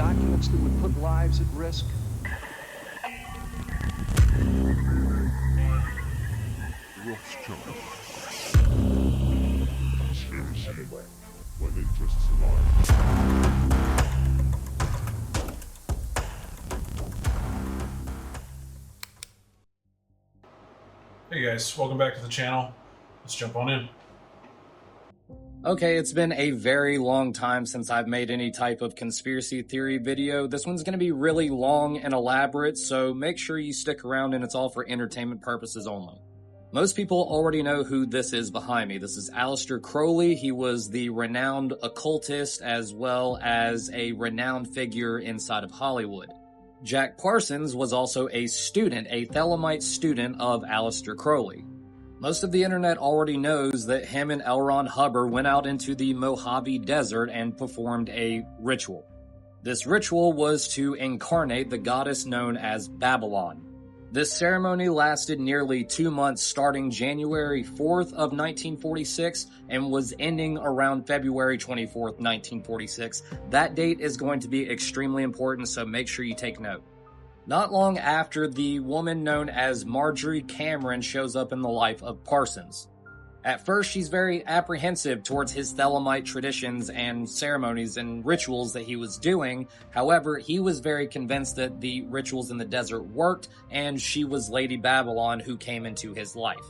documents that would put lives at risk? Hey guys, welcome back to the channel. Let's jump on in. Okay, it's been a very long time since I've made any type of conspiracy theory video. This one's going to be really long and elaborate, so make sure you stick around, and it's all for entertainment purposes only. Most people already know who this is behind me. This is Aleister Crowley. He was the renowned occultist as well as a renowned figure inside of Hollywood. Jack Parsons was also a student, a Thelemite student of Aleister Crowley. Most of the internet already knows that him and L. Ron Hubbard went out into the Mojave Desert and performed a ritual. This ritual was to incarnate the goddess known as Babylon. This ceremony lasted nearly 2 months, starting January 4th of 1946 and was ending around February 24th, 1946. That date is going to be extremely important, so make sure you take note. Not long after, the woman known as Marjorie Cameron shows up in the life of Parsons. At first, she's very apprehensive towards his Thelemite traditions and ceremonies and rituals that he was doing. However, he was very convinced that the rituals in the desert worked, and she was Lady Babylon who came into his life.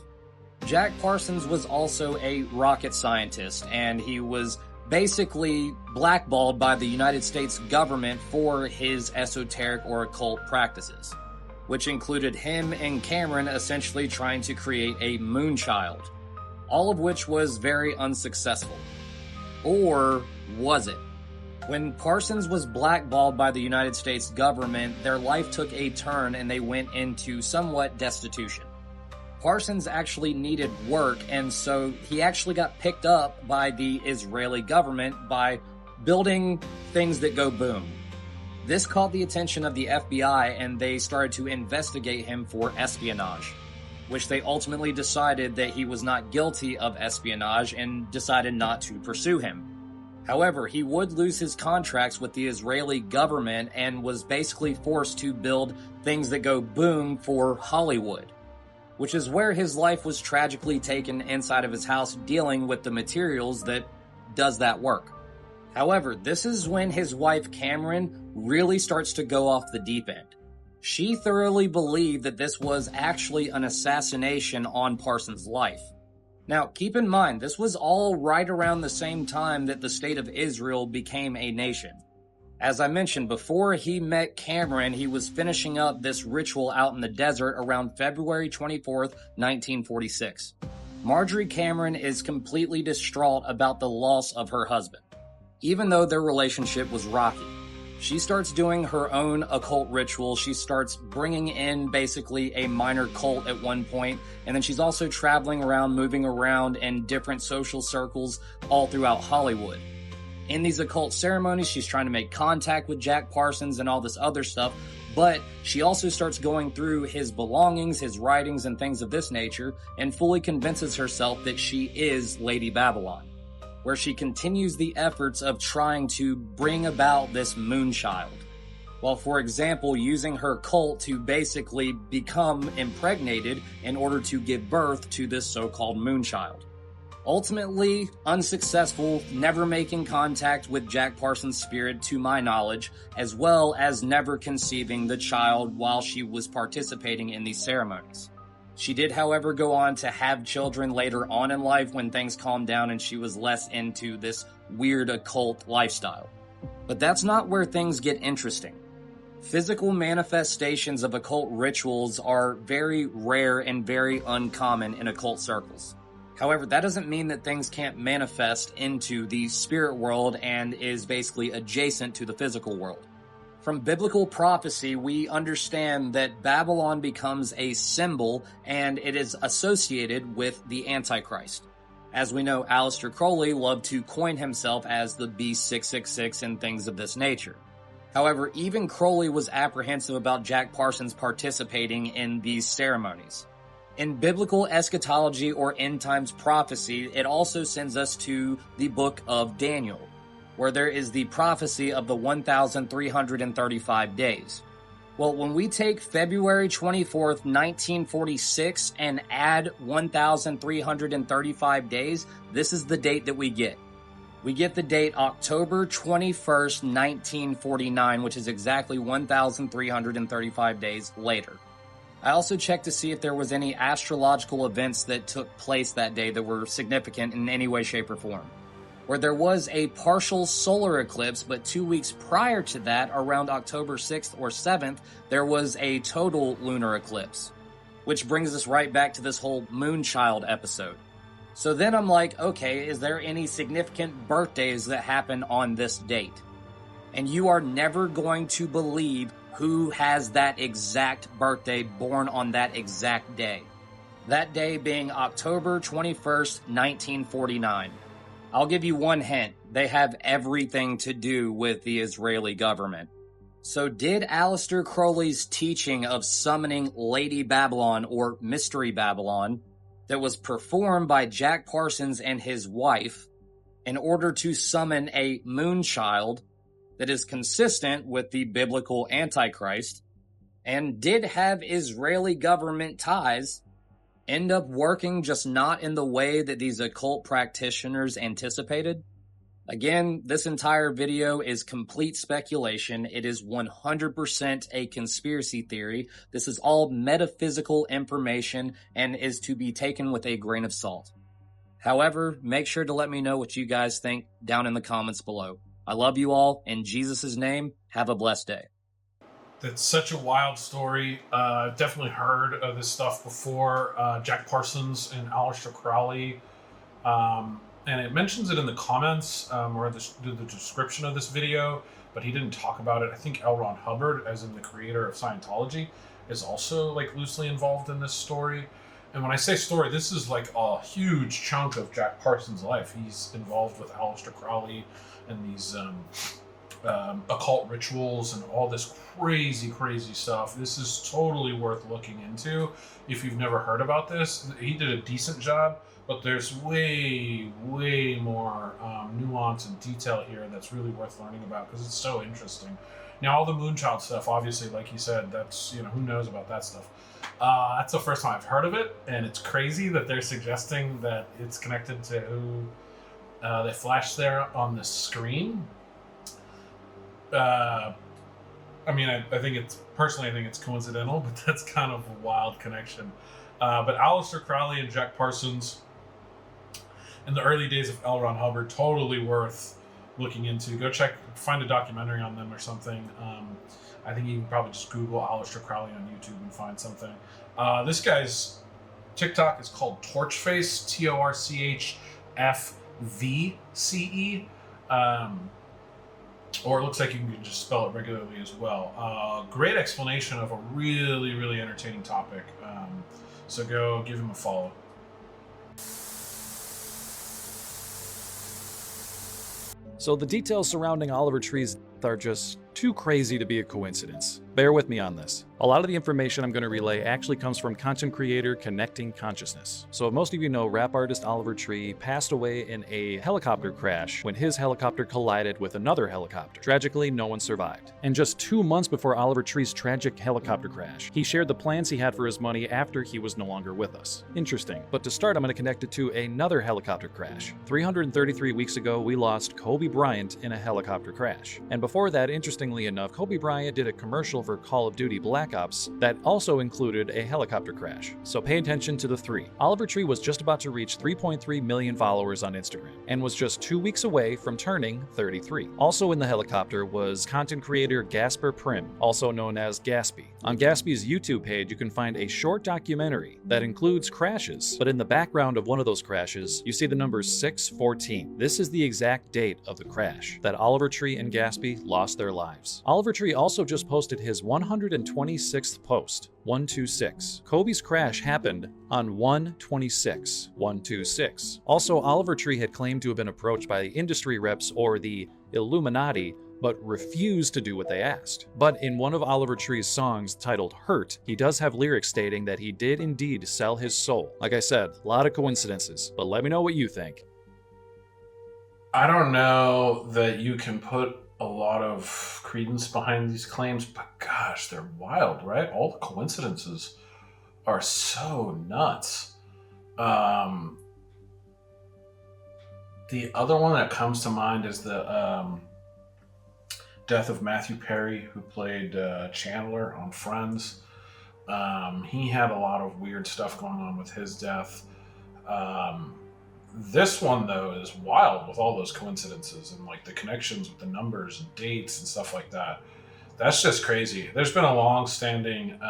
Jack Parsons was also a rocket scientist, and he was basically blackballed by the United States government for his esoteric or occult practices, which included him and Cameron essentially trying to create a moonchild, all of which was very unsuccessful. Or was it? When Parsons was blackballed by the United States government, their life took a turn and they went into somewhat destitution. Parsons actually needed work, and so he actually got picked up by the Israeli government by building things that go boom. This caught the attention of the FBI, and they started to investigate him for espionage, which they ultimately decided that he was not guilty of espionage and decided not to pursue him. However, he would lose his contracts with the Israeli government and was basically forced to build things that go boom for Hollywood, which is where his life was tragically taken inside of his house dealing with the materials that does that work. However, this is when his wife Cameron really starts to go off the deep end. She thoroughly believed that this was actually an assassination on Parsons' life. Now, keep in mind, this was all right around the same time that the state of Israel became a nation. As I mentioned, before he met Cameron, he was finishing up this ritual out in the desert around February 24th, 1946. Marjorie Cameron is completely distraught about the loss of her husband, even though their relationship was rocky. She starts doing her own occult ritual. She starts bringing in basically a minor cult at one point, and then she's also traveling around, moving around in different social circles all throughout Hollywood. In these occult ceremonies, she's trying to make contact with Jack Parsons and all this other stuff, but she also starts going through his belongings, his writings, and things of this nature, and fully convinces herself that she is Lady Babylon, where she continues the efforts of trying to bring about this moonchild, while, for example, using her cult to basically become impregnated in order to give birth to this so-called moonchild. Ultimately unsuccessful, never making contact with Jack Parsons' spirit to my knowledge, as well as never conceiving the child while she was participating in these ceremonies. She did, however, go on to have children later on in life when things calmed down and she was less into this weird occult lifestyle. But that's not where things get interesting. Physical manifestations of occult rituals are very rare and very uncommon in occult circles. However, that doesn't mean that things can't manifest into the spirit world and is basically adjacent to the physical world. From biblical prophecy, we understand that Babylon becomes a symbol and it is associated with the Antichrist. As we know, Aleister Crowley loved to coin himself as the Beast 666 and things of this nature. However, even Crowley was apprehensive about Jack Parsons participating in these ceremonies. In biblical eschatology or end times prophecy, it also sends us to the book of Daniel, where there is the prophecy of the 1,335 days. Well, when we take February 24th, 1946 and add 1,335 days, this is the date that we get. We get the date October 21st, 1949, which is exactly 1,335 days later. I also checked to see if there was any astrological events that took place that day that were significant in any way, shape, or form. Where there was a partial solar eclipse, but 2 weeks prior to that, around October 6th or 7th, there was a total lunar eclipse. Which brings us right back to this whole Moonchild episode. So then I'm like, okay, is there any significant birthdays that happen on this date? And you are never going to believe who has that exact birthday born on that exact day. That day being October 21st, 1949. I'll give you one hint. They have everything to do with the Israeli government. So did Aleister Crowley's teaching of summoning Lady Babylon or Mystery Babylon that was performed by Jack Parsons and his wife in order to summon a moonchild that is consistent with the biblical Antichrist and did have Israeli government ties end up working, just not in the way that these occult practitioners anticipated? Again, this entire video is complete speculation. It is 100% a conspiracy theory. This is all metaphysical information and is to be taken with a grain of salt. However, make sure to let me know what you guys think down in the comments below. I love you all. In Jesus' name, have a blessed day. That's such a wild story. I've definitely heard of this stuff before. Jack Parsons and Aleister Crowley. And it mentions it in the comments or the description of this video, but he didn't talk about it. I think L. Ron Hubbard, as in the creator of Scientology, is also like loosely involved in this story. And when I say story, this is like a huge chunk of Jack Parsons' life. He's involved with Aleister Crowley and these occult rituals and all this crazy stuff. This is totally worth looking into if you've never heard about this. He did a decent job, but there's way more nuance and detail here that's really worth learning about because it's so interesting. Now, all the Moonchild stuff, obviously, like he said, that's, you know, who knows about that stuff. That's the first time I've heard of it, and it's crazy that they're suggesting that it's connected to who they flashed there on the screen. I mean, I think it's coincidental, but that's kind of a wild connection. But Aleister Crowley and Jack Parsons in the early days of L. Ron Hubbard, totally worth looking into. Go find a documentary on them or something. I think you can probably just Google Aleister Crowley on YouTube and find something. This guy's TikTok is called Torchface, TORCHFVCE. Or it looks like you can just spell it regularly as well. Great explanation of a really entertaining topic. So go give him a follow. So the details surrounding Oliver Tree's death are just too crazy to be a coincidence. Bear with me on this. A lot of the information I'm going to relay actually comes from content creator Connecting Consciousness. So most of you know rap artist Oliver Tree passed away in a helicopter crash when his helicopter collided with another helicopter. Tragically, no one survived. And just 2 months before Oliver Tree's tragic helicopter crash, he shared the plans he had for his money after he was no longer with us. Interesting. But to start, I'm going to connect it to another helicopter crash. 333 weeks ago, we lost Kobe Bryant in a helicopter crash. And before that, interestingly enough, Kobe Bryant did a commercial for Call of Duty Black Ops that also included a helicopter crash. So pay attention to the three. Oliver Tree was just about to reach 3.3 million followers on Instagram and was just 2 weeks away from turning 33. Also in the helicopter was content creator Gasper Prim, also known as Gaspy. On Gaspy's YouTube page, you can find a short documentary that includes crashes, but in the background of one of those crashes, you see the number 614. This is the exact date of the crash that Oliver Tree and Gaspy lost their lives. Oliver Tree also just posted his 126th post, 126. Kobe's crash happened on 1/26. Also, Oliver Tree had claimed to have been approached by the industry reps or the Illuminati, but refused to do what they asked. But in one of Oliver Tree's songs titled Hurt, he does have lyrics stating that he did indeed sell his soul. Like I said, a lot of coincidences, but let me know what you think. I don't know that you can put a lot of credence behind these claims, but gosh, they're wild, right? All the coincidences are so nuts. The other one that comes to mind is the death of Matthew Perry, who played Chandler on Friends. He had a lot of weird stuff going on with his death. This one, though, is wild with all those coincidences and like the connections with the numbers and dates and stuff like that. That's just crazy. There's been a long-standing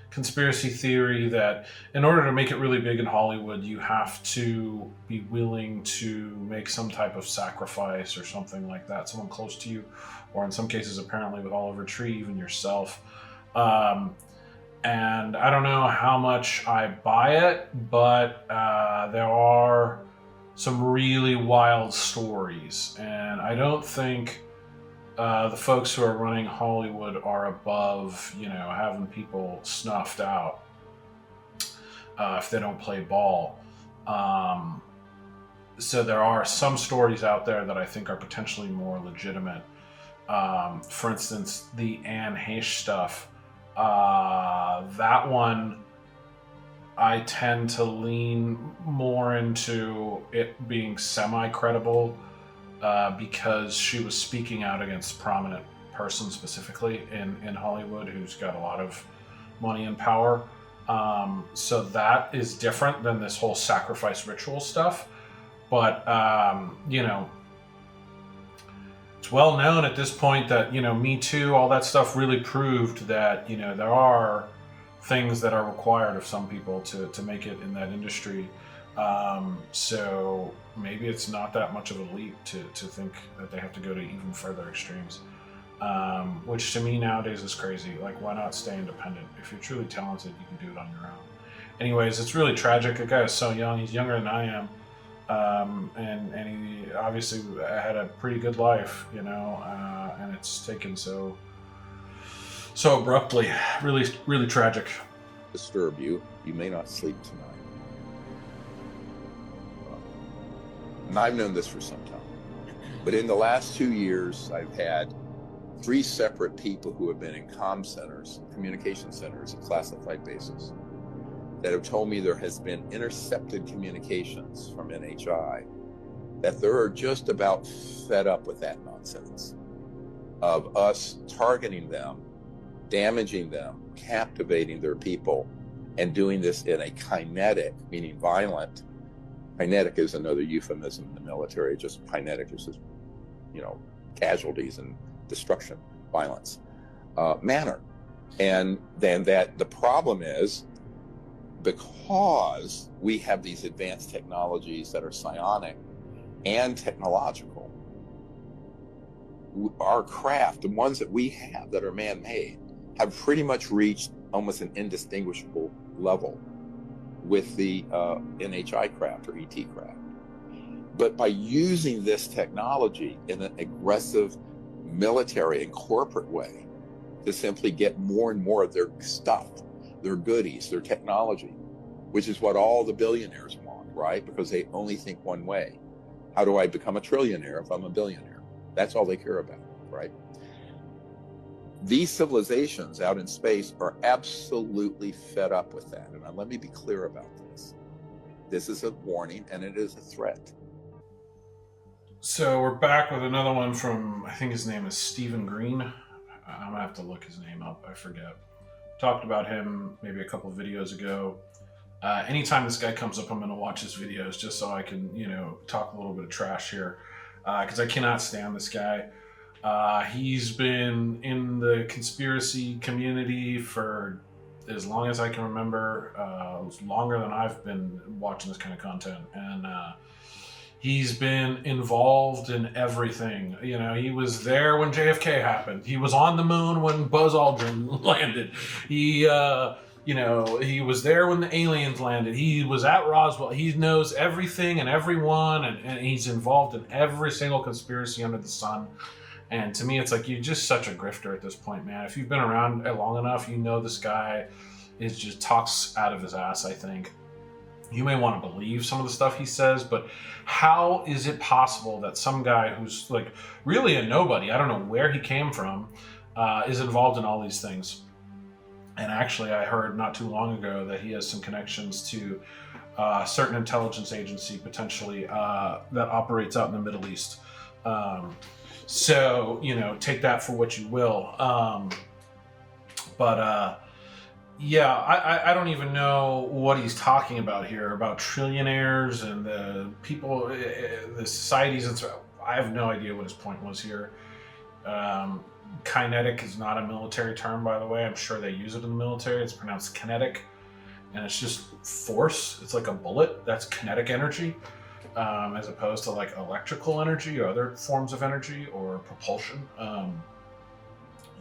conspiracy theory that in order to make it really big in Hollywood, you have to be willing to make some type of sacrifice or something like that, someone close to you, or in some cases, apparently with Oliver Tree, even yourself. And I don't know how much I buy it, but there are some really wild stories, and I don't think the folks who are running Hollywood are above, having people snuffed out if they don't play ball. So there are some stories out there that I think are potentially more legitimate. For instance, the Anne Heche stuff. That one, I tend to lean more into it being semi-credible because she was speaking out against prominent person specifically in Hollywood who's got a lot of money and power. So that is different than this whole sacrifice ritual stuff. But, it's well known at this point that, Me Too, all that stuff really proved that, there are things that are required of some people to make it in that industry. So maybe it's not that much of a leap to think that they have to go to even further extremes, which to me nowadays is crazy. Like, why not stay independent? If you're truly talented, you can do it on your own. Anyways, it's really tragic. The guy is so young. He's younger than I am. And he obviously had a pretty good life, and it's taken so abruptly. Really, really tragic. Disturb you. You may not sleep tonight. And I've known this for some time. But in the last 2 years, I've had 3 separate people who have been in comm centers, communication centers, at classified bases, that have told me there has been intercepted communications from NHI, that they're just about fed up with that nonsense of us targeting them, damaging them, captivating their people, and doing this in a kinetic, meaning violent. Kinetic is another euphemism in the military. Just kinetic is just, casualties and destruction, violence manner. And then that the problem is, because we have these advanced technologies that are psionic and technological, our craft, the ones that we have that are man-made, have pretty much reached almost an indistinguishable level with the NHI craft or ET craft. But by using this technology in an aggressive military and corporate way to simply get more and more of their stuff, their goodies, their technology, which is what all the billionaires want, right? Because they only think one way. How do I become a trillionaire if I'm a billionaire? That's all they care about, right? These civilizations out in space are absolutely fed up with that. And let me be clear about this. This is a warning and it is a threat. So we're back with another one from, I think his name is Stephen Green. I'm gonna have to look his name up, I forget. Talked about him maybe a couple of videos ago. Anytime this guy comes up, I'm gonna watch his videos just so I can, talk a little bit of trash here. Because I cannot stand this guy. He's been in the conspiracy community for as long as I can remember, longer than I've been watching this kind of content. And he's been involved in everything. He was there when JFK happened. He was on the moon when Buzz Aldrin landed. He was there when the aliens landed. He was at Roswell. He knows everything and everyone, and he's involved in every single conspiracy under the sun. And to me, it's like, you're just such a grifter at this point, man. If you've been around long enough, this guy just talks out of his ass, I think. you may want to believe some of the stuff he says, but how is it possible that some guy who's like really a nobody, I don't know where he came from, is involved in all these things? And actually, I heard not too long ago that he has some connections to a certain intelligence agency, potentially, that operates out in the Middle East. So, take that for what you will. Yeah, I don't even know what he's talking about here, about trillionaires and the people, the societies. I have no idea what his point was here. Kinetic is not a military term, by the way. I'm sure they use it in the military. It's pronounced kinetic, and it's just force. It's like a bullet. That's kinetic energy, as opposed to like electrical energy or other forms of energy or propulsion.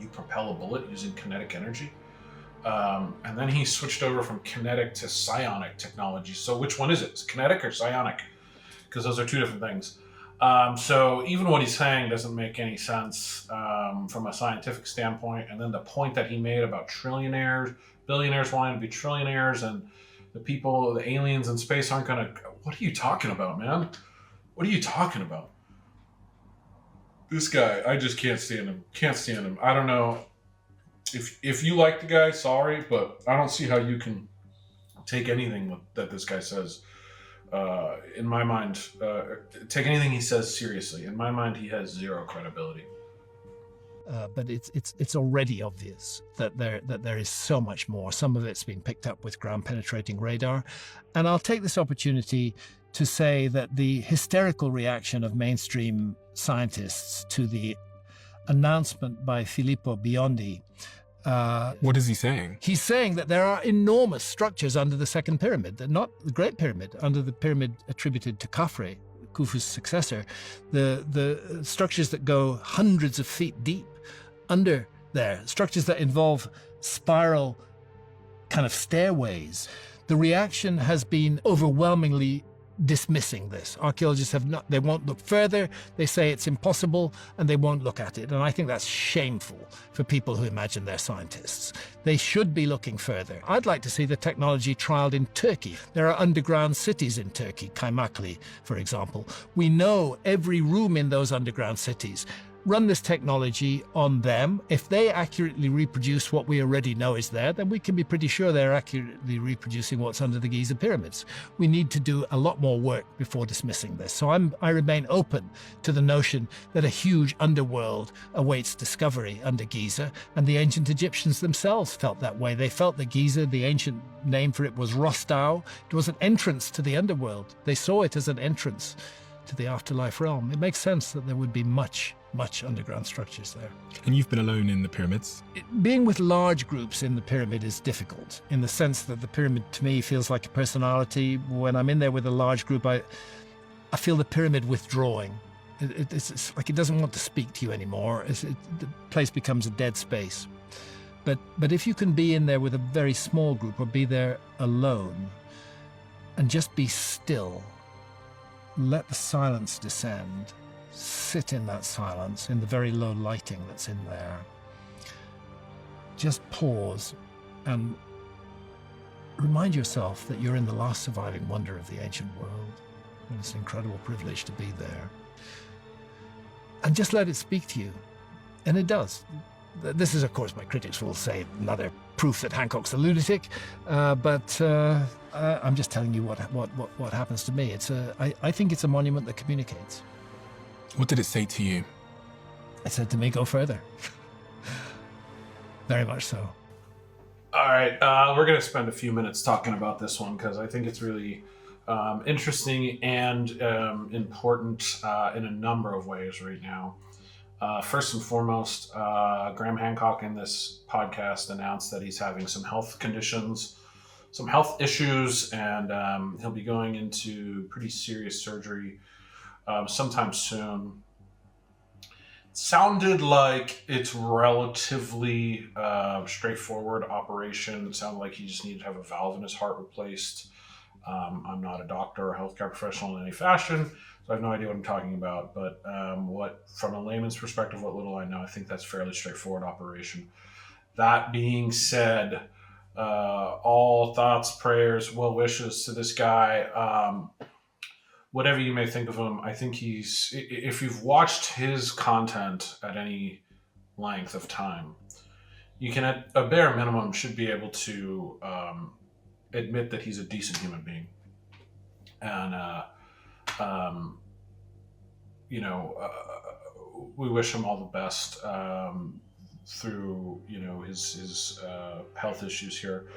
You propel a bullet using kinetic energy. And then he switched over from kinetic to psionic technology. So which one is it? Is it kinetic or psionic? Because those are two different things. So even what he's saying doesn't make any sense from a scientific standpoint. And then the point that he made about trillionaires, billionaires wanting to be trillionaires, and the people, the aliens in space aren't going to... What are you talking about, man? What are you talking about? This guy, I just can't stand him. Can't stand him. I don't know. If you like the guy, sorry, but I don't see how you can take anything that this guy says. In my mind, take anything he says seriously. In my mind, he has zero credibility. But it's already obvious that there is so much more. Some of it's been picked up with ground-penetrating radar. And I'll take this opportunity to say that the hysterical reaction of mainstream scientists to the announcement by Filippo Biondi. What is he saying? He's saying that there are enormous structures under the second pyramid, not the Great Pyramid, under the pyramid attributed to Khafre, Khufu's successor, the structures that go hundreds of feet deep under there, structures that involve spiral kind of stairways. The reaction has been overwhelmingly dismissing this. Archaeologists they won't look further, they say it's impossible, and they won't look at it. And I think that's shameful for people who imagine they're scientists. They should be looking further. I'd like to see the technology trialed in Turkey. There are underground cities in Turkey, Kaymakli, for example. We know every room in those underground cities. Run this technology on them. If they accurately reproduce what we already know is there, then we can be pretty sure they're accurately reproducing what's under the Giza pyramids. We need to do a lot more work before dismissing this. So I remain open to the notion that a huge underworld awaits discovery under Giza, and the ancient Egyptians themselves felt that way. They felt that Giza, the ancient name for it was Rostau. It was an entrance to the underworld. They saw it as an entrance to the afterlife realm. It makes sense that there would be much underground structures there. And you've been alone in the pyramids? Being with large groups in the pyramid is difficult, in the sense that the pyramid to me feels like a personality. When I'm in there with a large group, I feel the pyramid withdrawing. It's like it doesn't want to speak to you anymore. The place becomes a dead space. But if you can be in there with a very small group, or be there alone and just be still, let the silence descend, sit in that silence, in the very low lighting that's in there. Just pause and remind yourself that you're in the last surviving wonder of the ancient world. And it's an incredible privilege to be there. And just let it speak to you. And it does. This is, of course, my critics will say another proof that Hancock's a lunatic, but I'm just telling you what happens to me. I think it's a monument that communicates. What did it say to you? It said to me, go further. Very much so. All right, we're going to spend a few minutes talking about this one because I think it's really interesting and important in a number of ways right now. First and foremost, Graham Hancock in this podcast announced that he's having some health conditions, some health issues, and he'll be going into pretty serious surgery sometime soon. It sounded like it's relatively straightforward operation. It sounded like he just needed to have a valve in his heart replaced. I'm not a doctor or healthcare professional in any fashion, so I have no idea what I'm talking about. But from a layman's perspective, what little I know, I think that's fairly straightforward operation. That being said, All thoughts, prayers, well wishes to this guy. Whatever you may think of him, I think if you've watched his content at any length of time, you can, at a bare minimum, should be able to admit that he's a decent human being. And, we wish him all the best through, his health issues here.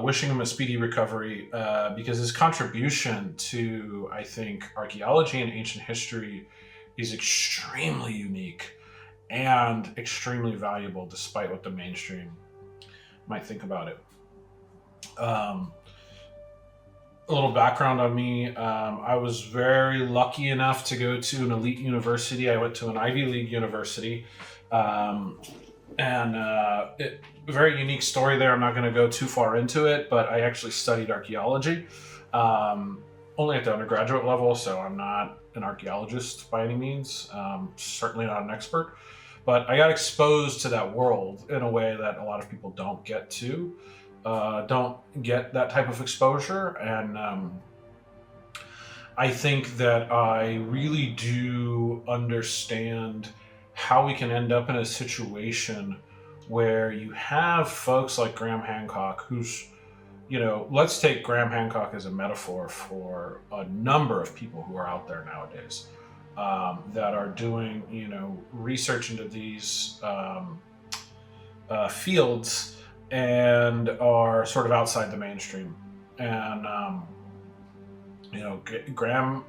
Wishing him a speedy recovery because his contribution to, I think, archaeology and ancient history is extremely unique and extremely valuable, despite what the mainstream might think about it. A little background on me. I was very lucky enough to go to an elite university. I went to an Ivy League university. A very unique story there. I'm not going to go too far into it, but I actually studied archaeology, only at the undergraduate level, so I'm not an archaeologist by any means, certainly not an expert, but I got exposed to that world in a way that a lot of people don't get that type of exposure, and I think that I really do understand how we can end up in a situation where you have folks like Graham Hancock, who's, let's take Graham Hancock as a metaphor for a number of people who are out there nowadays that are doing, research into these fields and are sort of outside the mainstream. And, Graham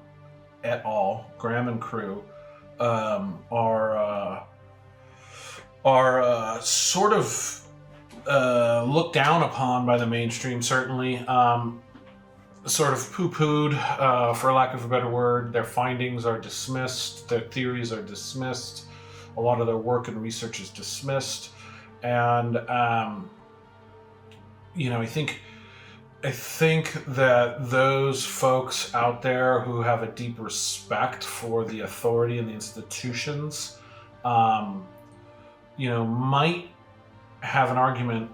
et al., Graham and crew, are sort of looked down upon by the mainstream, certainly, sort of poo-pooed, for lack of a better word. Their findings are dismissed, their theories are dismissed, a lot of their work and research is dismissed, and I think that those folks out there who have a deep respect for the authority and the institutions might have an argument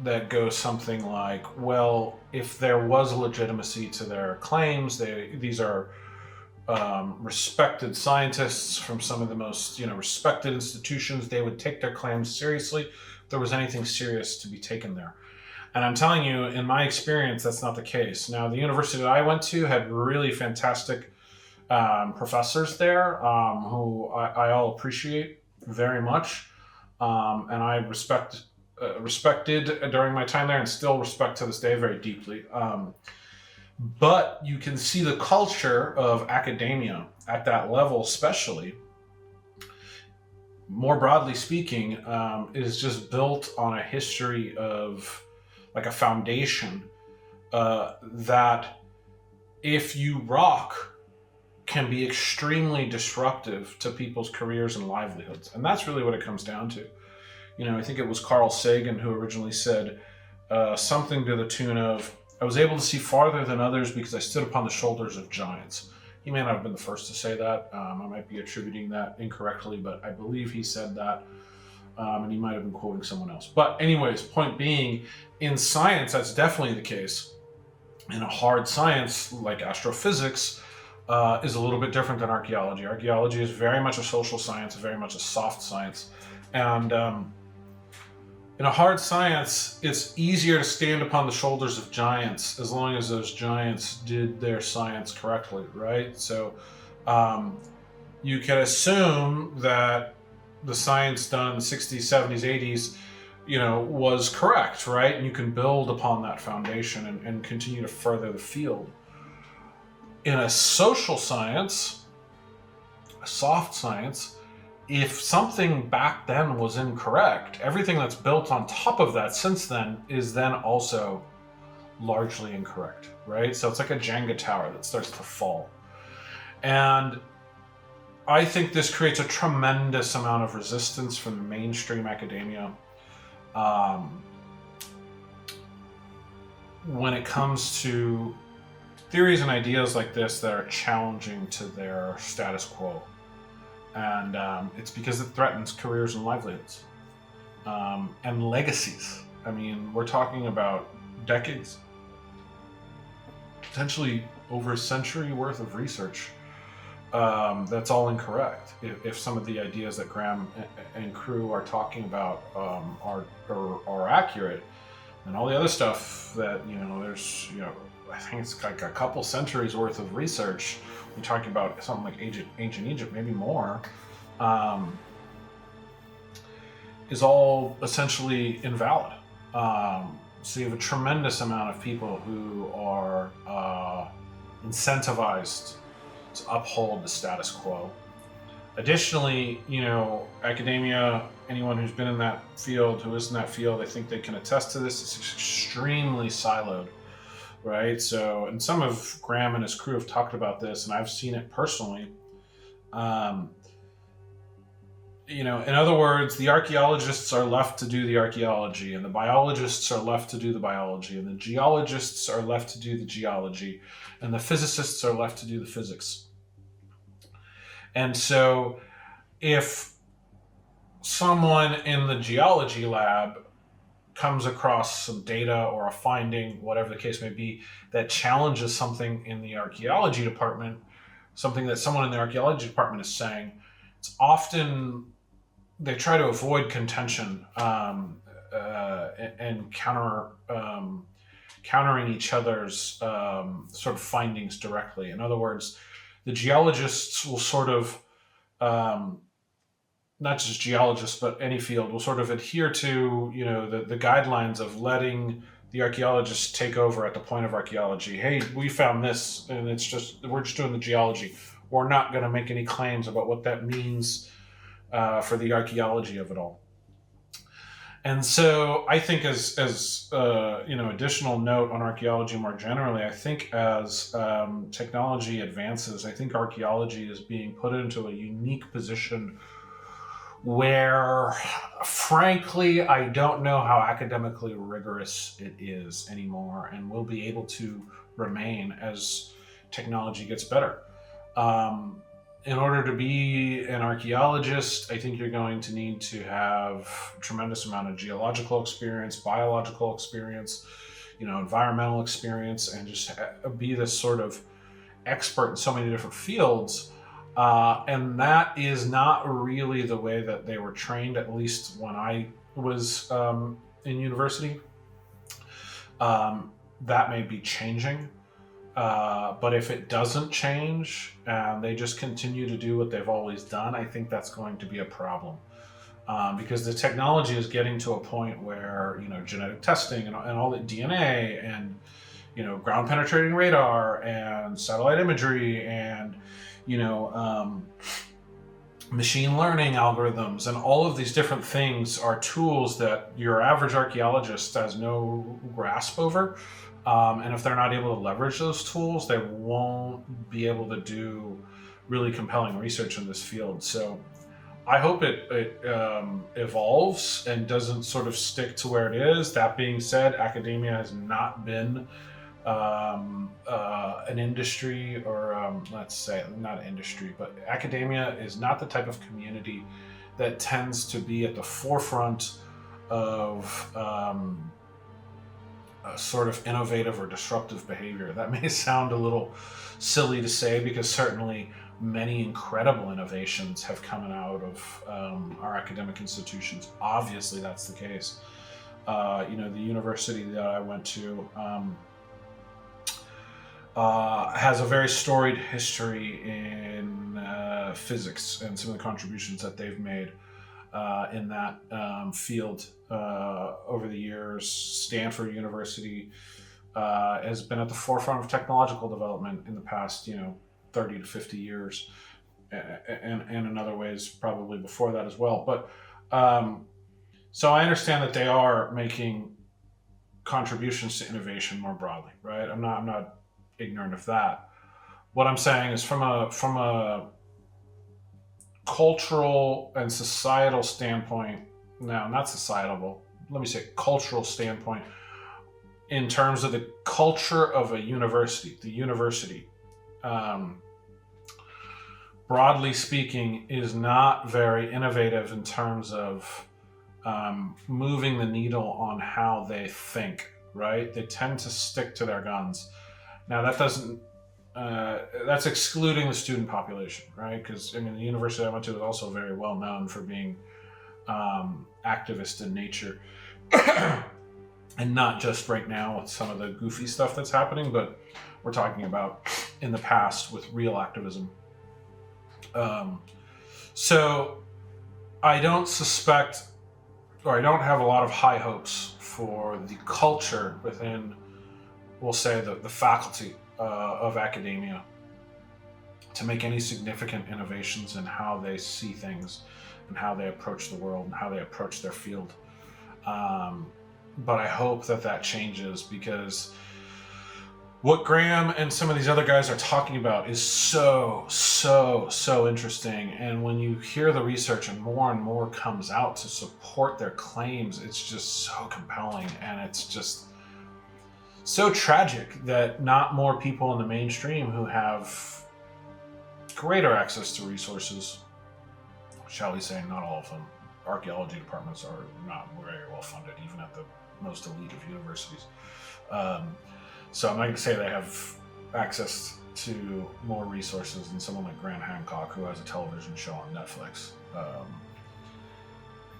that goes something like, well, if there was legitimacy to their claims, these are respected scientists from some of the most respected institutions, they would take their claims seriously if there was anything serious to be taken there. And I'm telling you, in my experience, that's not the case. Now, the university that I went to had really fantastic professors there who I all appreciate very much. And I respected during my time there, and still respect to this day very deeply. But you can see the culture of academia at that level, especially, more broadly speaking, is just built on a history of, like, a foundation that, if you rock, can be extremely disruptive to people's careers and livelihoods. And that's really what it comes down to. I think it was Carl Sagan who originally said something to the tune of, I was able to see farther than others because I stood upon the shoulders of giants. He may not have been the first to say that. I might be attributing that incorrectly, but I believe he said that. And he might have been quoting someone else. But anyways, point being, in science, that's definitely the case. In a hard science like astrophysics, is a little bit different than archaeology. Archaeology is very much a social science, very much a soft science. And in a hard science, it's easier to stand upon the shoulders of giants as long as those giants did their science correctly, right? So you can assume that the science done in the 60s, 70s, 80s, was correct, right? And you can build upon that foundation and continue to further the field. In a social science, a soft science, if something back then was incorrect, everything that's built on top of that since then is then also largely incorrect, right? So it's like a Jenga tower that starts to fall. And I think this creates a tremendous amount of resistance from the mainstream academia when it comes to theories and ideas like this that are challenging to their status quo. And it's because it threatens careers and livelihoods and legacies. I mean, we're talking about decades, potentially over a century worth of research. That's all incorrect. If some of the ideas that Graham and crew are talking about are accurate, and all the other stuff that there's I think it's like a couple centuries worth of research. We're talking about something like ancient Egypt, maybe more, is all essentially invalid. So you have a tremendous amount of people who are incentivized to uphold the status quo. Additionally, academia, anyone who's been in that field, who is in that field, I think they can attest to this, it's extremely siloed, right? So, and some of Graham and his crew have talked about this, and I've seen it personally. In other words, the archaeologists are left to do the archaeology, and the biologists are left to do the biology, and the geologists are left to do the geology, and the physicists are left to do the physics. And so if someone in the geology lab comes across some data or a finding, whatever the case may be, that challenges something in the archaeology department, something that someone in the archaeology department is saying, it's often they try to avoid contention and countering each other's sort of findings directly. In other words, the geologists will sort of, not just geologists, but any field will sort of adhere to, the guidelines of letting the archaeologists take over at the point of archaeology. Hey, we found this, and we're just doing the geology. We're not going to make any claims about what that means for the archaeology of it all. And so I think as additional note on archaeology more generally, I think as technology advances, I think archaeology is being put into a unique position where, frankly, I don't know how academically rigorous it is anymore and will be able to remain as technology gets better. In order to be an archaeologist, I think you're going to need to have a tremendous amount of geological experience, biological experience, environmental experience, and just be this sort of expert in so many different fields. And that is not really the way that they were trained, at least when I was in university. That may be changing. But if it doesn't change and they just continue to do what they've always done, I think that's going to be a problem. Because the technology is getting to a point where, genetic testing and all the DNA and, ground penetrating radar and satellite imagery and, machine learning algorithms and all of these different things are tools that your average archaeologist has no grasp over. And if they're not able to leverage those tools, they won't be able to do really compelling research in this field. So I hope it evolves and doesn't sort of stick to where it is. That being said, academia has not been an industry, or let's say not industry, but academia is not the type of community that tends to be at the forefront of sort of innovative or disruptive behavior. That may sound a little silly to say, because certainly many incredible innovations have come out of our academic institutions. Obviously, that's the case. The university that I went to has a very storied history in physics and some of the contributions that they've made in that field over the years. Stanford University has been at the forefront of technological development in the past, 30 to 50 years, and in other ways probably before that as well. But so I understand that they are making contributions to innovation more broadly, right? I'm not ignorant of that. What I'm saying is from a cultural and societal standpoint, no, not societal, let me say cultural standpoint, in terms of the culture of a university, the university, broadly speaking, is not very innovative in terms of moving the needle on how they think, right? They tend to stick to their guns. Now that doesn't, that's excluding the student population, right? Because I mean, the university I went to is also very well known for being activist in nature. And not just right now with some of the goofy stuff that's happening, but we're talking about in the past with real activism. So I don't suspect, or I don't have a lot of high hopes for the culture within, we'll say, the faculty of academia to make any significant innovations in how they see things and how they approach the world and how they approach their field. But I hope that changes, because what Graham and some of these other guys are talking about is so interesting. And when you hear the research and more comes out to support their claims, it's just so compelling. And it's just so tragic that not more people in the mainstream who have greater access to resources, shall we say, not all of them. Archaeology departments are not very well funded, even at the most elite of universities. So I'm not going to say they have access to more resources than someone like Graham Hancock, who has a television show on Netflix.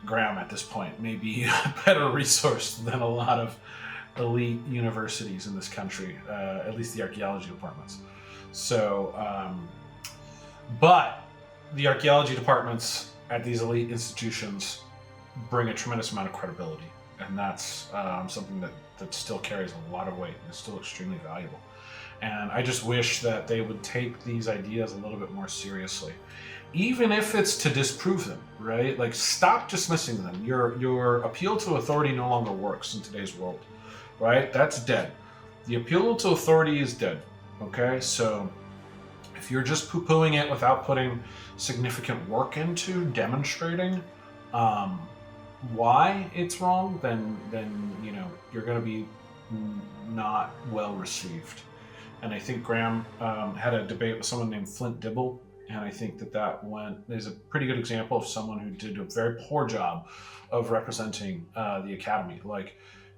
Graham, at this point, may be a better resourced than a lot of elite universities in this country, at least the archaeology departments. So, but the archaeology departments at these elite institutions bring a tremendous amount of credibility. And that's something that still carries a lot of weight and is still extremely valuable. And I just wish that they would take these ideas a little bit more seriously, even if it's to disprove them, right? Like, stop dismissing them. Your appeal to authority no longer works in today's world, right? That's dead. The appeal to authority is dead, okay? So if you're just poo-pooing it without putting significant work into demonstrating why it's wrong, then you know, you're going to be not well received. And I think Graham had a debate with someone named Flint Dibble, and I think there's a pretty good example of someone who did a very poor job of representing the academy. Like,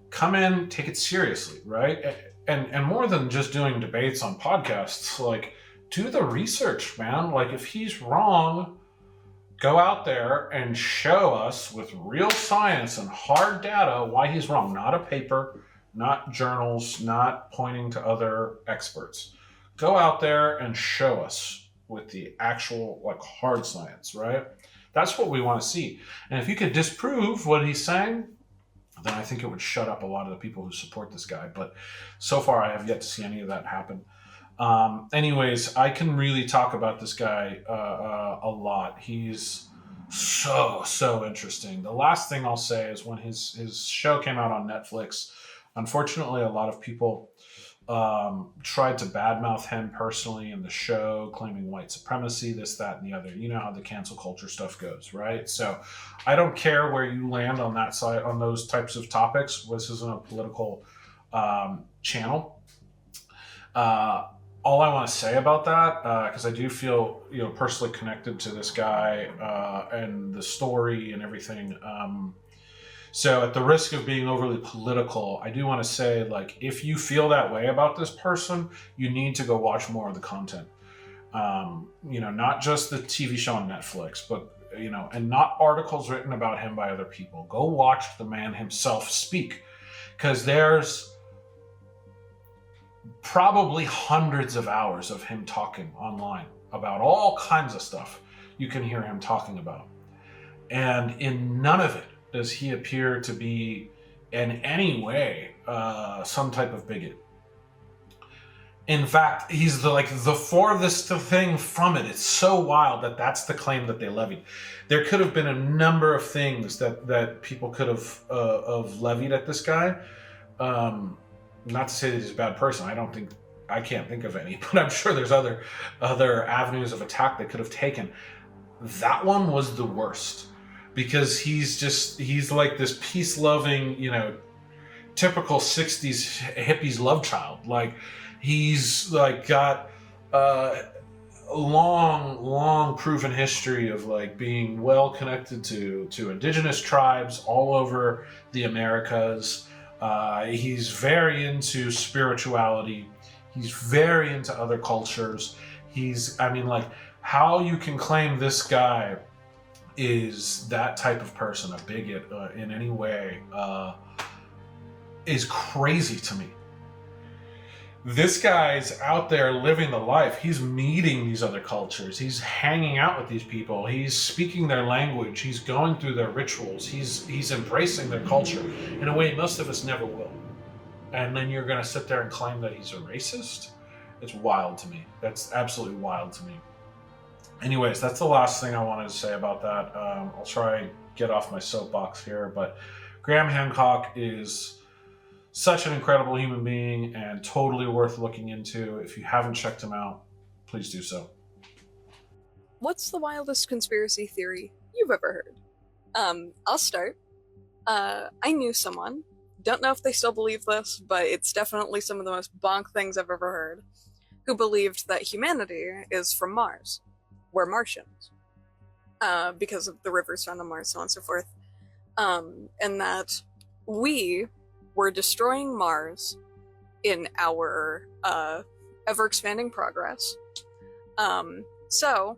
come in, take it seriously, right? And more than just doing debates on podcasts, like, do the research, man. Like, if he's wrong, go out there and show us with real science and hard data why he's wrong. Not a paper, not journals, not pointing to other experts. Go out there and show us with the actual, like, hard science, right? That's what we want to see. And if you could disprove what he's saying, then I think it would shut up a lot of the people who support this guy. But so far, I have yet to see any of that happen. Anyways, I can really talk about this guy a lot. He's so interesting. The last thing I'll say is when his show came out on Netflix, unfortunately, a lot of people tried to badmouth him personally in the show, claiming white supremacy, this, that, and the other. You know how the cancel culture stuff goes, right? So I don't care where you land on that side, on those types of topics. This isn't a political channel. All I want to say about that, because I do feel, you know, personally connected to this guy and the story and everything. So at the risk of being overly political, I do want to say, like, if you feel that way about this person, you need to go watch more of the content. You know, not just the TV show on Netflix, but, you know, and not articles written about him by other people. Go watch the man himself speak, because there's probably hundreds of hours of him talking online about all kinds of stuff you can hear him talking about. And in none of it does he appear to be in any way some type of bigot. In fact, he's the farthest thing from it. It's so wild that that's the claim that they levied. There could have been a number of things that people could have levied at this guy. Not to say that he's a bad person. I can't think of any, but I'm sure there's other avenues of attack they could have taken. That one was the worst, because he's like this peace-loving, you know, typical 60s hippies love child. Like, he's like got long proven history of like being well connected to indigenous tribes all over the Americas. He's very into spirituality. He's very into other cultures. Like, how you can claim this guy is that type of person, a bigot in any way, is crazy to me. This guy's out there living the life. He's meeting these other cultures. He's hanging out with these people. He's speaking their language. He's going through their rituals. He's embracing their culture in a way most of us never will. And then you're going to sit there and claim that he's a racist? It's wild to me. That's absolutely wild to me. Anyways, that's the last thing I wanted to say about that. I'll try and get off my soapbox here, but Graham Hancock is such an incredible human being and totally worth looking into. If you haven't checked him out, please do so. What's the wildest conspiracy theory you've ever heard? I'll start. I knew someone, don't know if they still believe this, but it's definitely some of the most bonk things I've ever heard, who believed that humanity is from Mars. We're Martians. Because of the rivers found on Mars, so on and so forth. And that we were destroying Mars in our ever-expanding progress. So,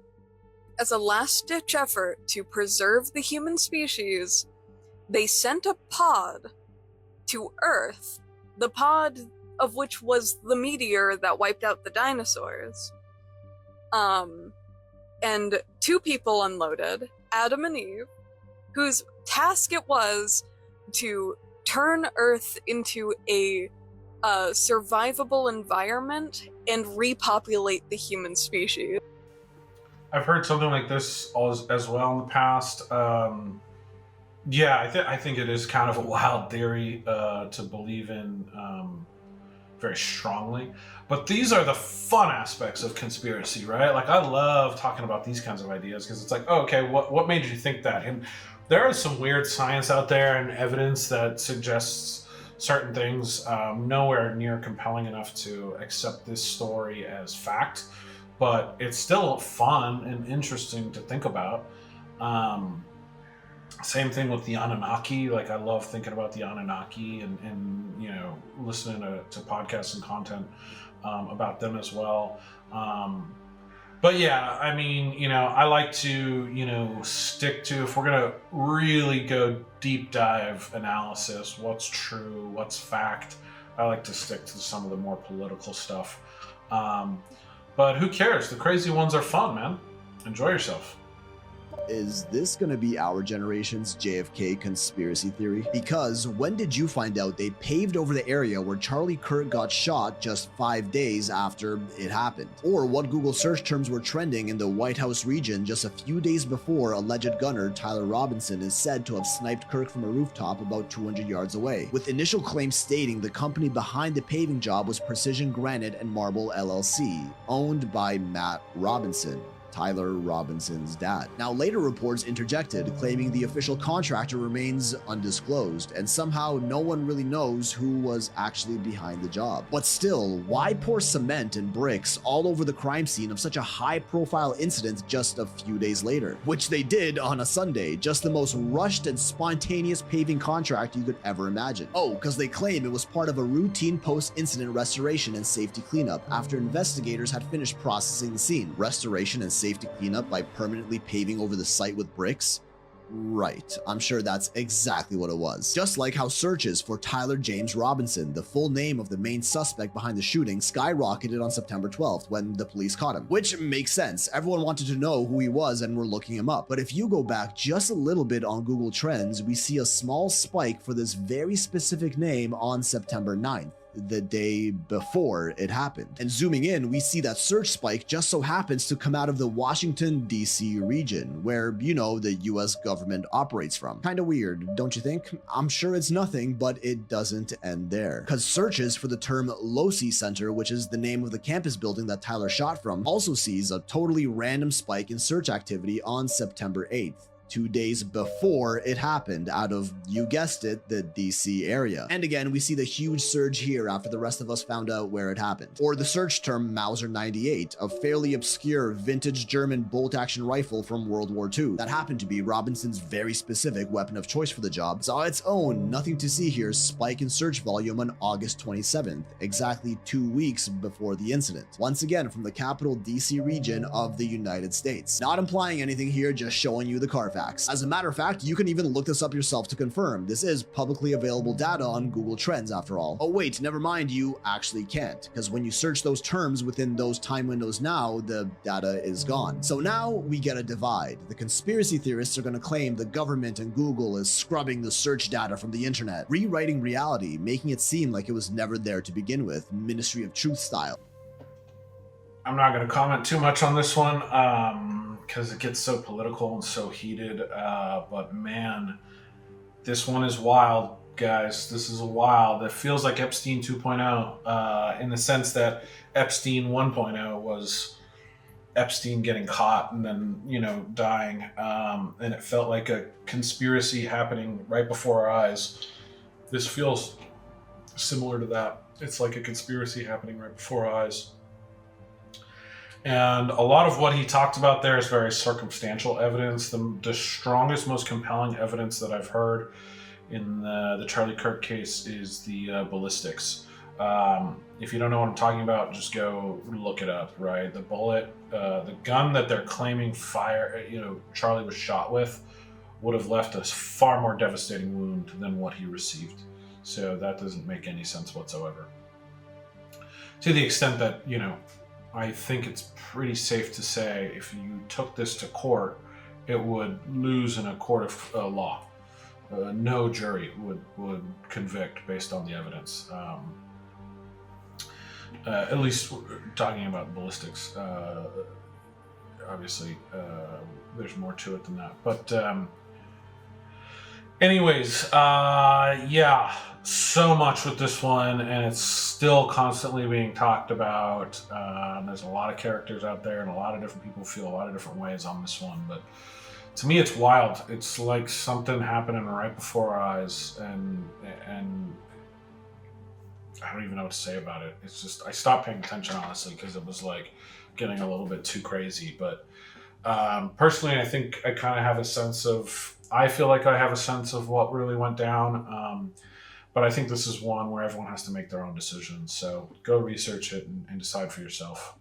as a last-ditch effort to preserve the human species, they sent a pod to Earth, the pod of which was the meteor that wiped out the dinosaurs. And 2 people unloaded, Adam and Eve, whose task it was to turn Earth into a survivable environment and repopulate the human species. I've heard something like this as well in the past. I think it is kind of a wild theory to believe in very strongly. But these are the fun aspects of conspiracy, right? Like, I love talking about these kinds of ideas because it's like, oh, okay, what made you think that? And there is some weird science out there and evidence that suggests certain things, nowhere near compelling enough to accept this story as fact, but it's still fun and interesting to think about. Same thing with the Anunnaki. Like, I love thinking about the Anunnaki and you know, listening to podcasts and content about them as well. But yeah, I mean, you know, I like to, you know, stick to, if we're going to really go deep dive analysis, what's true, what's fact, I like to stick to some of the more political stuff. But who cares? The crazy ones are fun, man. Enjoy yourself. Is this gonna be our generation's JFK conspiracy theory? Because when did you find out they paved over the area where Charlie Kirk got shot just 5 days after it happened? Or what Google search terms were trending in the White House region just a few days before alleged gunner Tyler Robinson is said to have sniped Kirk from a rooftop about 200 yards away, with initial claims stating the company behind the paving job was Precision Granite and Marble LLC, owned by Matt Robinson, Tyler Robinson's dad. Now, later reports interjected, claiming the official contractor remains undisclosed, and somehow no one really knows who was actually behind the job. But still, why pour cement and bricks all over the crime scene of such a high-profile incident just a few days later? Which they did on a Sunday, just the most rushed and spontaneous paving contract you could ever imagine. Oh, because they claim it was part of a routine post-incident restoration and safety cleanup after investigators had finished processing the scene. Restoration and safety cleanup by permanently paving over the site with bricks? Right, I'm sure that's exactly what it was. Just like how searches for Tyler James Robinson, the full name of the main suspect behind the shooting, skyrocketed on September 12th when the police caught him. Which makes sense, everyone wanted to know who he was and were looking him up. But if you go back just a little bit on Google Trends, we see a small spike for this very specific name on September 9th. The day before it happened. And zooming in, we see that search spike just so happens to come out of the Washington, D.C. region, where, you know, the US government operates from. Kinda weird, don't you think? I'm sure it's nothing, but it doesn't end there. Because searches for the term Losi Center, which is the name of the campus building that Tyler shot from, also sees a totally random spike in search activity on September 8th. 2 days before it happened out of, you guessed it, the DC area. And again, we see the huge surge here after the rest of us found out where it happened. Or the search term Mauser 98, a fairly obscure vintage German bolt-action rifle from World War II that happened to be Robinson's very specific weapon of choice for the job, saw its own nothing to see here spike in search volume on August 27th, exactly 2 weeks before the incident. Once again from the capital DC region of the United States. Not implying anything here, just showing you the Carfax. As a matter of fact, you can even look this up yourself to confirm. This is publicly available data on Google Trends after all. Oh wait, never mind, you actually can't, because when you search those terms within those time windows now, the data is gone. So now we get a divide. The conspiracy theorists are going to claim the government and Google is scrubbing the search data from the internet, rewriting reality, making it seem like it was never there to begin with, Ministry of Truth style. I'm not going to comment too much on this one because it gets so political and so heated. But man, this one is wild, guys. This is wild. It feels like Epstein 2.0 in the sense that Epstein 1.0 was Epstein getting caught and then, dying. And it felt like a conspiracy happening right before our eyes. This feels similar to that. It's like a conspiracy happening right before our eyes. And a lot of what he talked about there is very circumstantial evidence. The strongest, most compelling evidence that I've heard in the Charlie Kirk case is the ballistics. If you don't know what I'm talking about, just go look it up, right? The bullet, the gun that they're claiming Charlie was shot with would have left a far more devastating wound than what he received. So that doesn't make any sense whatsoever. To the extent that, I think it's pretty safe to say if you took this to court, it would lose in a court of law. No jury would convict based on the evidence. At least talking about ballistics. Obviously, there's more to it than that. But anyways, yeah, so much with this one, and it's still constantly being talked about. There's a lot of characters out there, and a lot of different people feel a lot of different ways on this one. But to me, it's wild. It's like something happening right before our eyes, and I don't even know what to say about it. It's just I stopped paying attention honestly because it was like getting a little bit too crazy. But personally, I think I kind of have a sense of. I feel like I have a sense of what really went down. But I think this is one where everyone has to make their own decisions. So go research it and decide for yourself.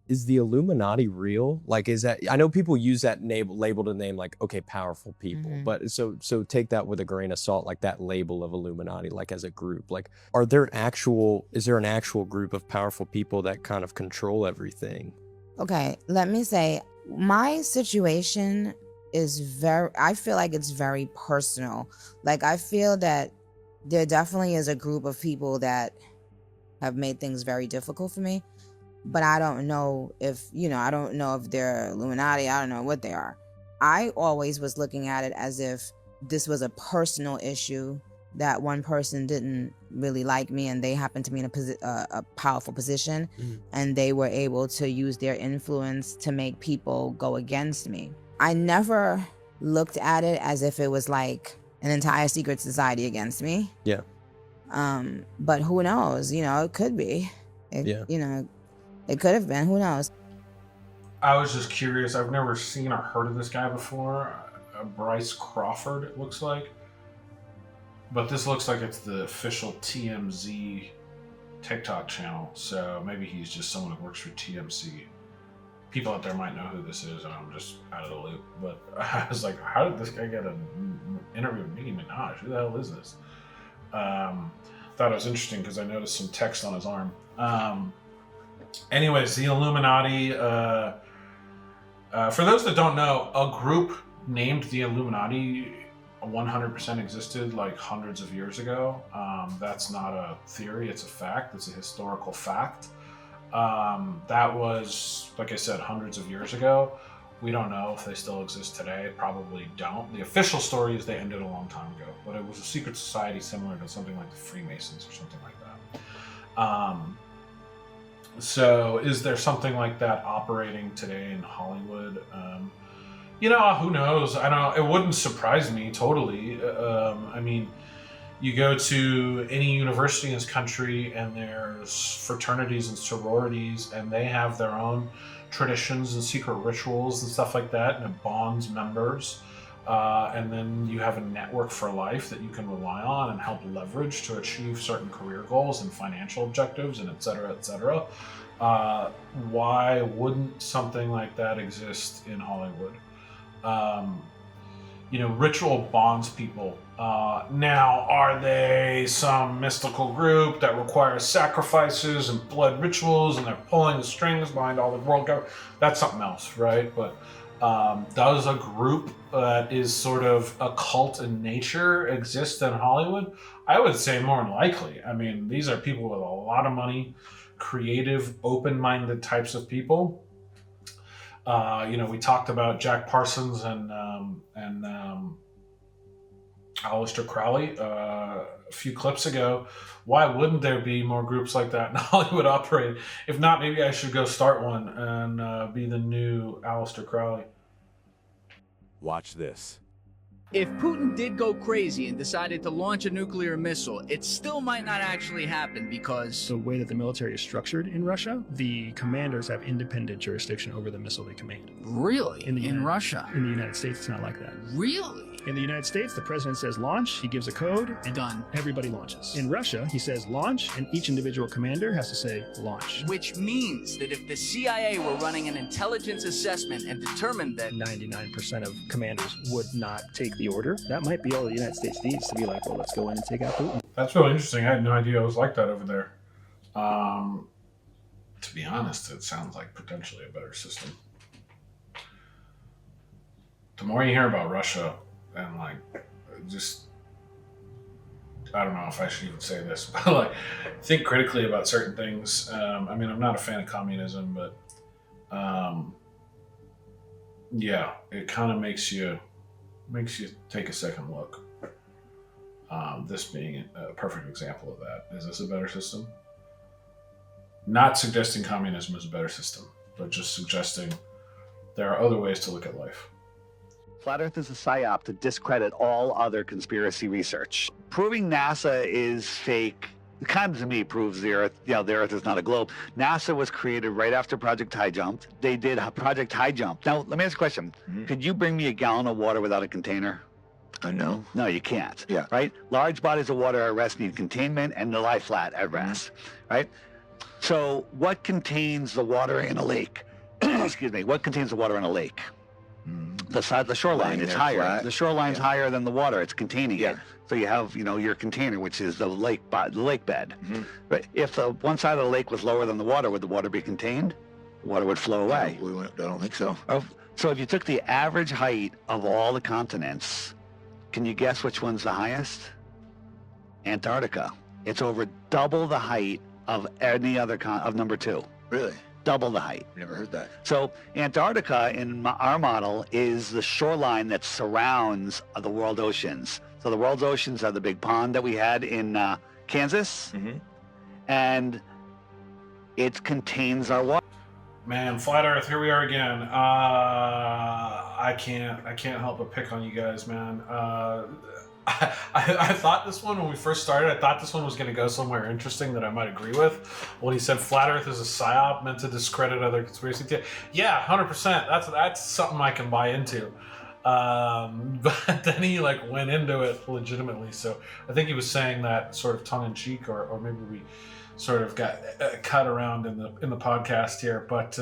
Is the Illuminati real? Like, is that, I know people use that label to name like, okay, powerful people, but so take that with a grain of salt, like that label of Illuminati, like as a group, like, is there an actual group of powerful people that kind of control everything? Okay, let me say, my situation I feel like it's very personal. Like, I feel that there definitely is a group of people that have made things very difficult for me, but I don't know if they're Illuminati. I don't know what they are. I always was looking at it as if this was a personal issue, that one person didn't really like me and they happened to be in a powerful position, and they were able to use their influence to make people go against me. I never looked at it as if it was like an entire secret society against me. Yeah. But who knows? It could be. It could have been. Who knows? I was just curious. I've never seen or heard of this guy before. Bryce Crawford, it looks like. But this looks like it's the official TMZ TikTok channel. So maybe he's just someone who works for TMZ. People out there might know who this is, and I'm just out of the loop. But I was like, how did this guy get an interview with Nicki Minaj? Who the hell is this? Thought it was interesting because I noticed some text on his arm. Anyways, the Illuminati. For those that don't know, a group named the Illuminati 100% existed like hundreds of years ago. That's not a theory, it's a fact. It's a historical fact. That was, like I said, hundreds of years ago. We don't know if they still exist today. Probably don't. The official story is they ended a long time ago, but it was a secret society similar to something like the Freemasons or something like that. So is there something like that operating today in Hollywood? Who knows? I don't. It wouldn't surprise me totally. I mean, you go to any university in this country, and there's fraternities and sororities, and they have their own traditions and secret rituals and stuff like that, and it bonds members. And then you have a network for life that you can rely on and help leverage to achieve certain career goals and financial objectives, and et cetera, et cetera. Why wouldn't something like that exist in Hollywood? Ritual bonds people. Now, are they some mystical group that requires sacrifices and blood rituals, and they're pulling the strings behind all the world government? That's something else, right? But does a group that is sort of a cult in nature exist in Hollywood? I would say more than likely. I mean, these are people with a lot of money, creative, open-minded types of people. We talked about Jack Parsons and Aleister Crowley a few clips ago. Why wouldn't there be more groups like that in Hollywood operating? If not, maybe I should go start one and be the new Aleister Crowley. Watch this. If Putin did go crazy and decided to launch a nuclear missile, it still might not actually happen because... The way that the military is structured in Russia, the commanders have independent jurisdiction over the missile they command. Really? In Russia? In the United States, it's not like that. Really? In the United States, the president says launch, he gives a code, and done. Everybody launches. In Russia, he says launch, and each individual commander has to say launch. Which means that if the CIA were running an intelligence assessment and determined that 99% of commanders would not take the order, that might be all the United States needs to be like, well, let's go in and take out Putin. That's really interesting. I had no idea it was like that over there. To be honest, it sounds like potentially a better system. The more you hear about Russia, and I don't know if I should even say this, but think critically about certain things. I mean, I'm not a fan of communism, but it kind of makes you take a second look. This being a perfect example of that. Is this a better system? Not suggesting communism is a better system, but just suggesting there are other ways to look at life. Flat Earth is a psyop to discredit all other conspiracy research. Proving NASA is fake kind of, to me, proves the Earth, the Earth is not a globe. NASA was created right after Project High Jump. They did Project High Jump. Now, let me ask a question. Could you bring me a gallon of water without a container? No. No, you can't. Yeah. Right? Large bodies of water at rest need containment and to lie flat at rest. Right? So what contains the water in a lake? Excuse me. What contains the water in a lake? The shoreline is higher. Flat. The shoreline's higher than the water. It's containing it. So you have, your container, which is the lake bed. But if one side of the lake was lower than the water, would the water be contained? The water would flow away. I don't think so. So if you took the average height of all the continents, can you guess which one's the highest? Antarctica. It's over double the height of any other of number 2. Really? Double the height. Never heard that. So Antarctica, in our model, is the shoreline that surrounds the world oceans. So the world's oceans are the big pond that we had in Kansas, and it contains our water. Man, Flat Earth, here we are again. I can't help but pick on you guys, man. I thought this one, when we first started, I thought this one was going to go somewhere interesting that I might agree with. When he said Flat Earth is a psyop meant to discredit other conspiracy theories. Yeah, 100%. That's something I can buy into. But then he went into it legitimately. So I think he was saying that sort of tongue in cheek, or maybe we sort of got cut around in the podcast here. But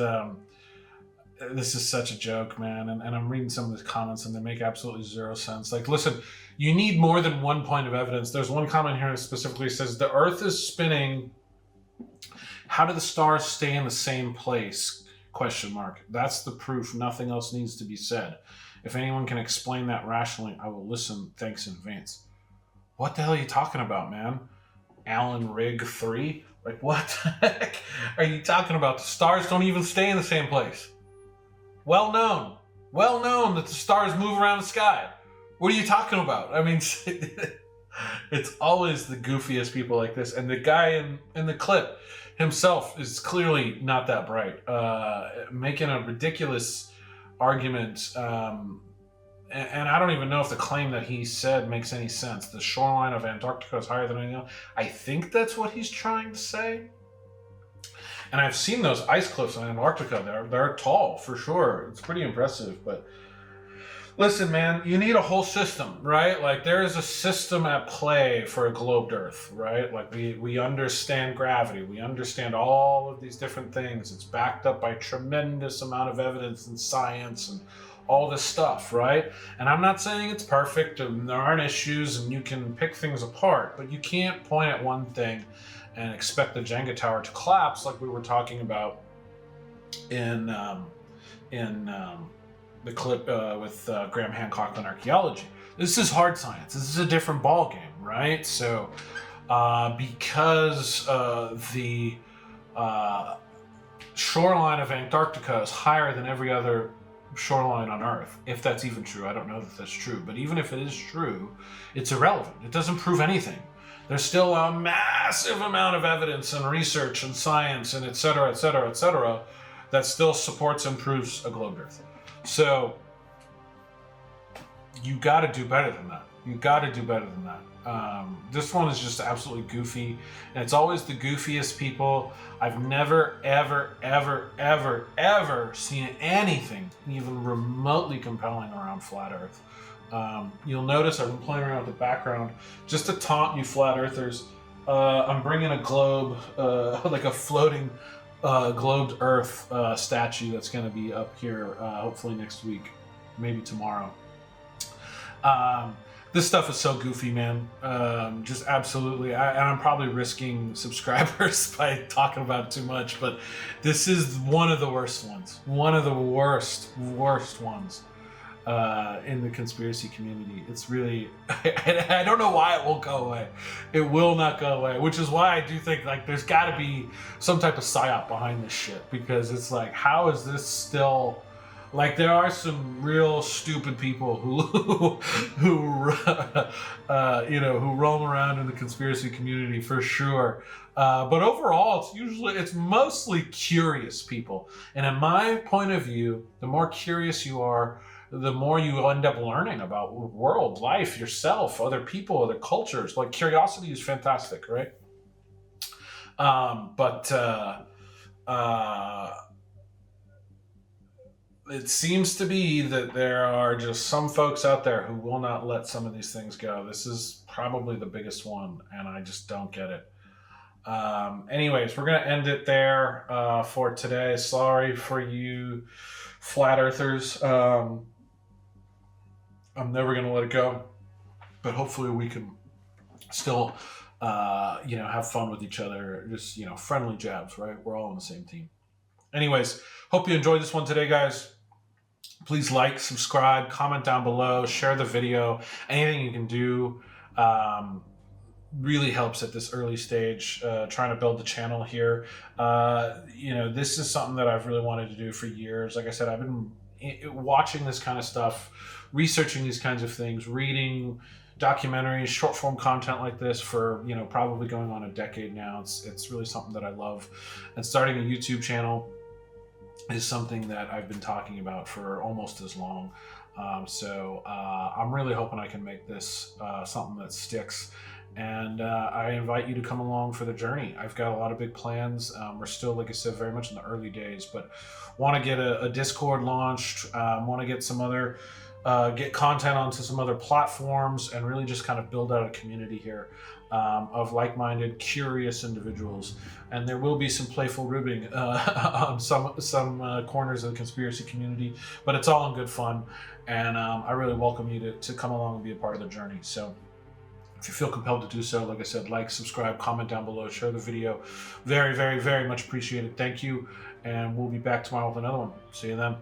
this is such a joke, man. And I'm reading some of his comments, and they make absolutely zero sense. Listen, you need more than one point of evidence. There's one comment here that specifically says, the Earth is spinning. How do the stars stay in the same place? ? That's the proof. Nothing else needs to be said. If anyone can explain that rationally, I will listen. Thanks in advance. What the hell are you talking about, man? Alan Rig 3? What the heck are you talking about? The stars don't even stay in the same place. Well known that the stars move around the sky. What are you talking about? I mean, it's always the goofiest people like this. And the guy in the clip himself is clearly not that bright. Making a ridiculous argument. And I don't even know if the claim that he said makes any sense. The shoreline of Antarctica is higher than anything else. I think that's what he's trying to say. And I've seen those ice cliffs in Antarctica. They're tall, for sure. It's pretty impressive. But listen, man, you need a whole system, right? Like, there is a system at play for a globed Earth, right? Like, we understand gravity. We understand all of these different things. It's backed up by a tremendous amount of evidence and science and all this stuff, right? And I'm not saying it's perfect and there aren't issues and you can pick things apart, but you can't point at one thing and expect the Jenga tower to collapse like we were talking about in the clip with Graham Hancock on archaeology. This is hard science. This is a different ball game, right? So because the shoreline of Antarctica is higher than every other shoreline on Earth, if that's even true. I don't know that that's true, but even if it is true, it's irrelevant. It doesn't prove anything. There's still a massive amount of evidence and research and science and et cetera, that still supports and proves a globed Earth. So you got to do better than that. You got to do better than that. This one is just absolutely goofy, and it's always the goofiest people. I've never, ever, ever, ever, ever seen anything even remotely compelling around flat Earth. You'll notice I've been playing around with the background just to taunt you flat earthers. I'm bringing a globe, like a floating globed Earth statue that's going to be up here hopefully next week, maybe tomorrow. This stuff is so goofy, man. Just absolutely. And I'm probably risking subscribers by talking about it too much, but this is one of the worst ones. One of the worst ones in the conspiracy community. It's really, I don't know why it won't go away. It will not go away, which is why I do think like there's got to be some type of psyop behind this shit, because it's like, how is this still... Like, there are some real stupid people who roam around in the conspiracy community for sure. But overall, it's mostly curious people. And in my point of view, the more curious you are, the more you end up learning about the world, life, yourself, other people, other cultures. Like, curiosity is fantastic, right? It seems to be that there are just some folks out there who will not let some of these things go. This is probably the biggest one, and I just don't get it. Anyways, we're going to end it there for today. Sorry for you flat earthers. I'm never going to let it go, but hopefully we can still, have fun with each other. Just, friendly jabs, right? We're all on the same team. Anyways, hope you enjoyed this one today, guys. Please like, subscribe, comment down below, share the video. Anything you can do really helps at this early stage, trying to build the channel here. This is something that I've really wanted to do for years. Like I said, I've been watching this kind of stuff, researching these kinds of things, reading documentaries, short form content like this for, probably going on a decade now. It's really something that I love. And starting a YouTube channel is something that I've been talking about for almost as long. So I'm really hoping I can make this something that sticks. And I invite you to come along for the journey. I've got a lot of big plans. We're still, like I said, very much in the early days, but want to get a Discord launched, want to get some other, get content onto some other platforms, and really just kind of build out a community here of like-minded, curious individuals. And there will be some playful ribbing on some corners of the conspiracy community, but it's all in good fun. And I really welcome you to come along and be a part of the journey. So if you feel compelled to do so, like I said, like, subscribe, comment down below, share the video. Very, very, very much appreciated. Thank you. And we'll be back tomorrow with another one. See you then.